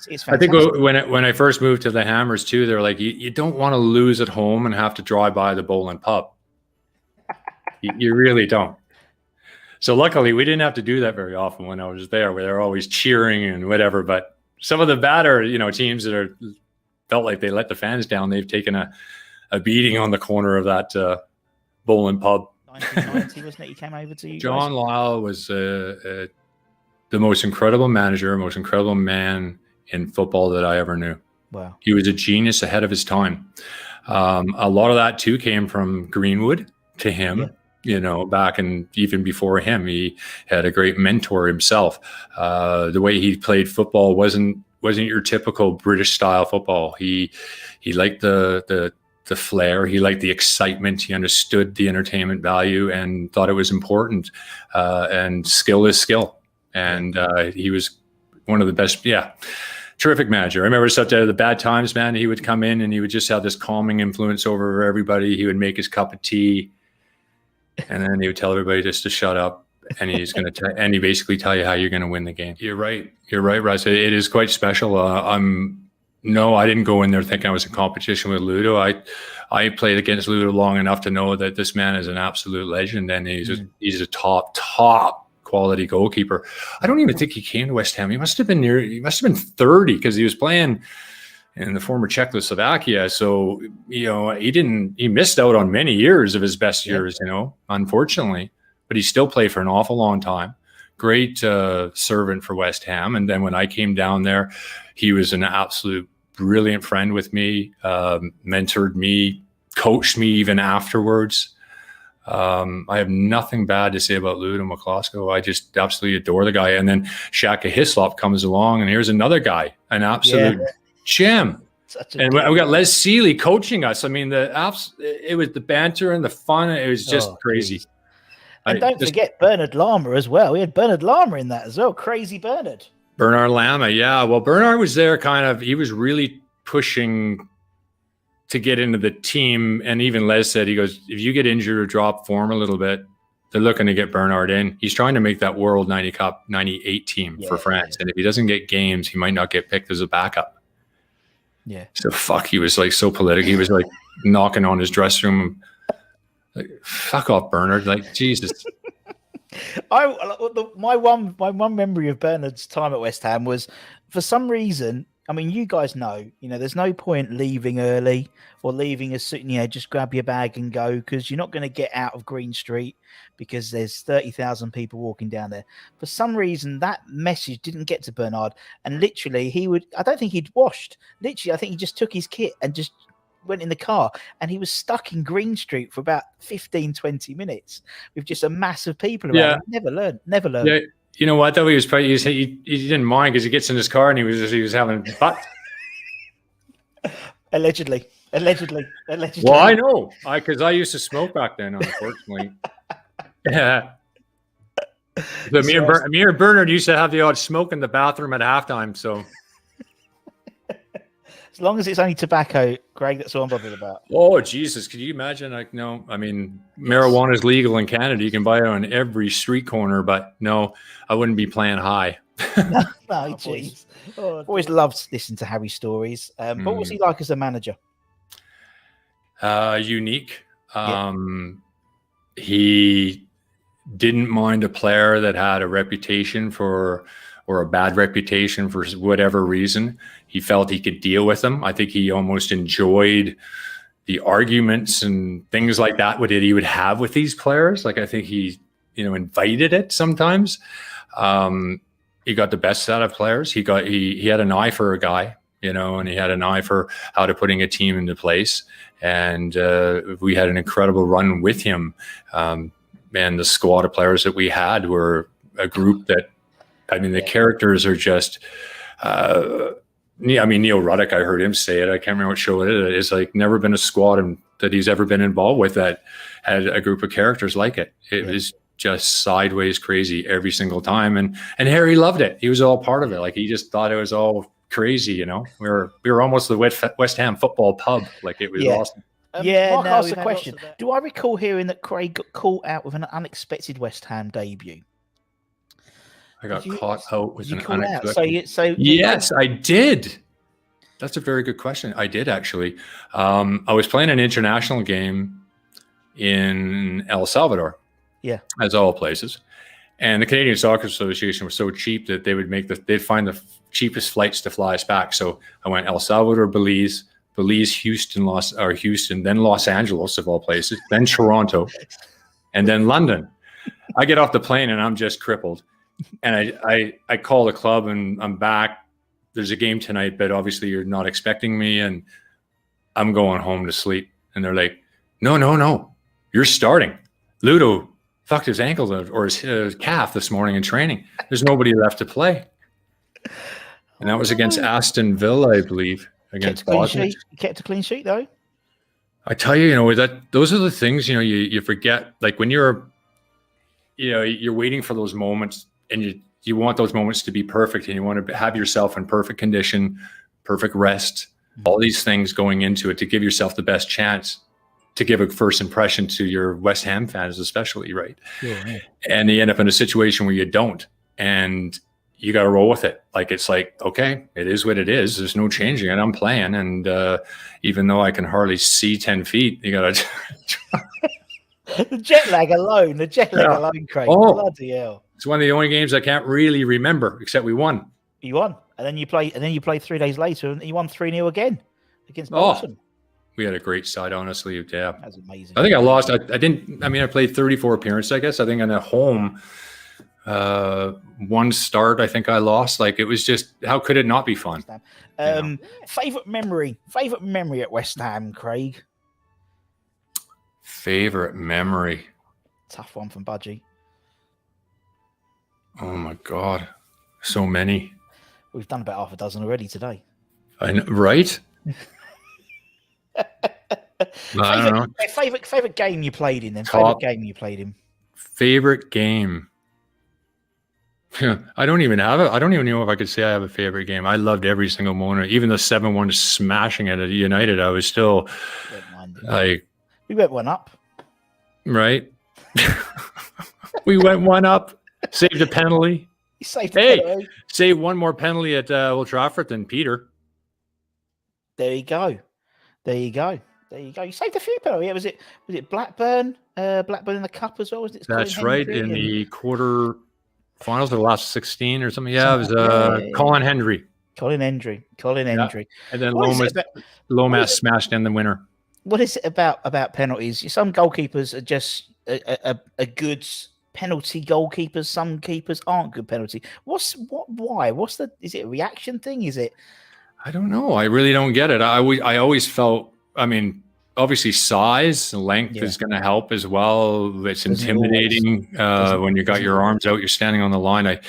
It's I think fantastic. when I first moved to the Hammers too, they're like, you don't want to lose at home and have to drive by the Bowl and Pub. You really don't. So luckily, we didn't have to do that very often when I was there, where they're always cheering and whatever. But some of the badder, teams that felt like they let the fans down, they've taken a beating on the corner of that Bowl and Pub. 1990, wasn't it? He came over to you John guys? Lyle was the most incredible manager, most incredible man in football that I ever knew. Wow. He was a genius ahead of his time. A lot of that too came from Greenwood to him. Yeah. Back and even before him, he had a great mentor himself. The way he played football wasn't your typical British style football. He liked the flair. He liked the excitement. He understood the entertainment value and thought it was important. And skill is skill. And he was one of the best. Yeah. Terrific manager. I remember such the bad times, man. He would come in and he would just have this calming influence over everybody. He would make his cup of tea. And then he would tell everybody just to shut up, and he's going to and he basically tell you how you're going to win the game. You're right, Russ. It is quite special. No, I didn't go in there thinking I was in competition with Ludo. I played against Ludo long enough to know that this man is an absolute legend, and he's a top quality goalkeeper. I don't even think he came to West Ham. He must have been 30 because he was playing in the former Czechoslovakia. So, he missed out on many years of his best years, unfortunately, but he still played for an awful long time. Great servant for West Ham. And then when I came down there, he was an absolute brilliant friend with me, mentored me, coached me even afterwards. I have nothing bad to say about Ludo McCloskey. I just absolutely adore the guy. And then Shaka Hislop comes along, and here's another guy, an absolute gem. And we got Les Seeley coaching us. I mean, it was the banter and the fun. It was just crazy. Geez. And don't forget Bernard Lama as well. We had Bernard Lama in that as well. Crazy Bernard. Bernard Lama, yeah. Well, Bernard was there he was really pushing to get into the team. And even Les said, he goes, if you get injured or drop form a little bit, they're looking to get Bernard in. He's trying to make that World 98 team for France. And if he doesn't get games, he might not get picked as a backup. Yeah. So he was like so political. He was like knocking on his dressing room. Like, fuck off, Bernard. Like, Jesus. My one memory of Bernard's time at West Ham was, for some reason, I mean, you guys know, there's no point leaving early or leaving as soon, just grab your bag and go, because you're not going to get out of Green Street because there's 30,000 people walking down there. For some reason, that message didn't get to Bernard, and literally I don't think he'd washed. Literally, I think he just took his kit and just went in the car, and he was stuck in Green Street for about 15, 20 minutes with just a mass of people around. Yeah. Never learned. Yeah. You know what, though? He didn't mind because he gets in his car and he was having fun. Allegedly. Well, I know, because I used to smoke back then, unfortunately. Yeah. But me and Bernard used to have the odd smoke in the bathroom at halftime, so. As long as it's only tobacco, Greg, that's all I'm bothered about. Oh, Jesus. Could you imagine? Marijuana is legal in Canada. You can buy it on every street corner, but no, I wouldn't be playing high. No, jeez. Always loved listening to Harry stories. What was he like as a manager? Unique. He didn't mind a player that had a reputation or a bad reputation for whatever reason. He felt he could deal with them. I think he almost enjoyed the arguments and things like that he would have with these players. Like, I think he, invited it sometimes. He got the best out of players. He had an eye for a guy, and he had an eye for how to putting a team into place. And we had an incredible run with him. And the squad of players that we had were a group that, the characters are just, Neil Ruddock, I heard him say it. I can't remember what show it is. It's like never been a squad that he's ever been involved with that had a group of characters like it. It was just sideways crazy every single time. And Harry loved it. He was all part of it. Like, he just thought it was all crazy, We were almost the West Ham football pub. Like, it was awesome. Mark asked a question. Do I recall hearing that Craig got caught out with an unexpected West Ham debut? I got caught out with an unexpected. Yes, I did. That's a very good question. I did actually. I was playing an international game in El Salvador. Yeah, as all places, and the Canadian Soccer Association was so cheap that they'd find the cheapest flights to fly us back. So I went El Salvador, Belize, Houston, then Los Angeles of all places, then Toronto, and then London. I get off the plane and I'm just crippled, and I call the club and I'm back. There's a game tonight, but obviously you're not expecting me, and I'm going home to sleep. And they're like, no, you're starting. Ludo fucked his ankle or his calf this morning in training. There's nobody left to play. And that was against Aston Villa, I believe, against Bosnia. You kept a clean sheet, though. I tell you, those are the things, you forget. Like when you're waiting for those moments, and you want those moments to be perfect, and you want to have yourself in perfect condition, perfect rest, all these things going into it to give yourself the best chance to give a first impression to your West Ham fans, especially, right? Yeah. And they end up in a situation where you don't, and you got to roll with it. Like, it's like, okay, it is what it is. There's no changing it. I'm playing. And even though I can hardly see 10 feet, you got to. The jet lag alone, Craig. Oh, bloody hell. It's one of the only games I can't really remember, except we won. You won. And then you played 3 days later, and you won 3-0 again against Bolton. We had a great side, honestly. Yeah, that's amazing. I think I lost. I didn't. I mean, I played 34 appearances. I guess. I think on at home, one start. I think I lost. Like, it was just. How could it not be fun? Favorite memory at West Ham, Craig. Favorite memory. Tough one from Budgie. Oh my God, so many. We've done about half a dozen already today. I know, right? I don't know. Favorite game you played in then? Favorite game you played in? Favorite game. I don't even know if I could say I have a favorite game. I loved every single moment. Even the 7-1 smashing it at United, I was still like. We went one up. Right. We went one up. Saved a penalty. You saved a penalty. Saved one more penalty at Old Trafford than Peter. There you go. You saved a few penalties. Was it Blackburn? Blackburn in the cup as well, wasn't it? That's right. In the quarter finals of the last 16 or something. Yeah, it was Colin Hendry. Colin Hendry. And then Lomas smashed in the winner. What is it about penalties? Some goalkeepers are just a good penalty goalkeepers. Some keepers aren't good penalty. Why? Is it a reaction thing? Is it? I don't know. I really don't get it. I always felt, I mean, obviously size and length is going to help as well. It's intimidating when you got your arms out, you're standing on the line.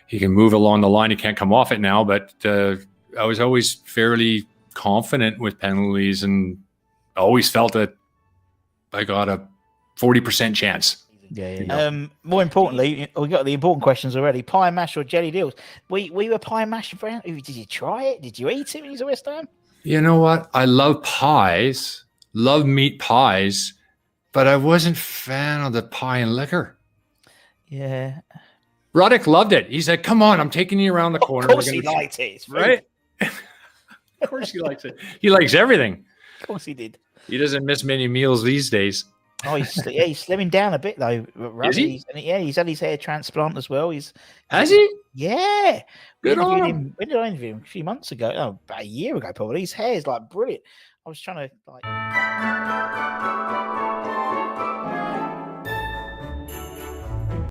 You can move along the line. You can't come off it now, but I was always fairly confident with penalties, and I always felt that I got a 40% chance. Yeah. More importantly, we got the important questions already. Pie and mash or jelly deals? We were pie and mash around. Did you try it? Did you eat it when you was at West Ham? You know what? I love pies, love meat pies, but I wasn't a fan of the pie and liquor. Yeah. Ruddock loved it. He said, "Come on, I'm taking you around the corner." Of course he liked it, right? Of course he likes it. He likes everything. Of course he did. He doesn't miss many meals these days. Oh, he's slimming down a bit though. Is he? He's had his hair transplant as well. Has he? Yeah. Good on him. When did I interview him? A few months ago. Oh, about a year ago, probably. His hair is like brilliant. I was trying to like.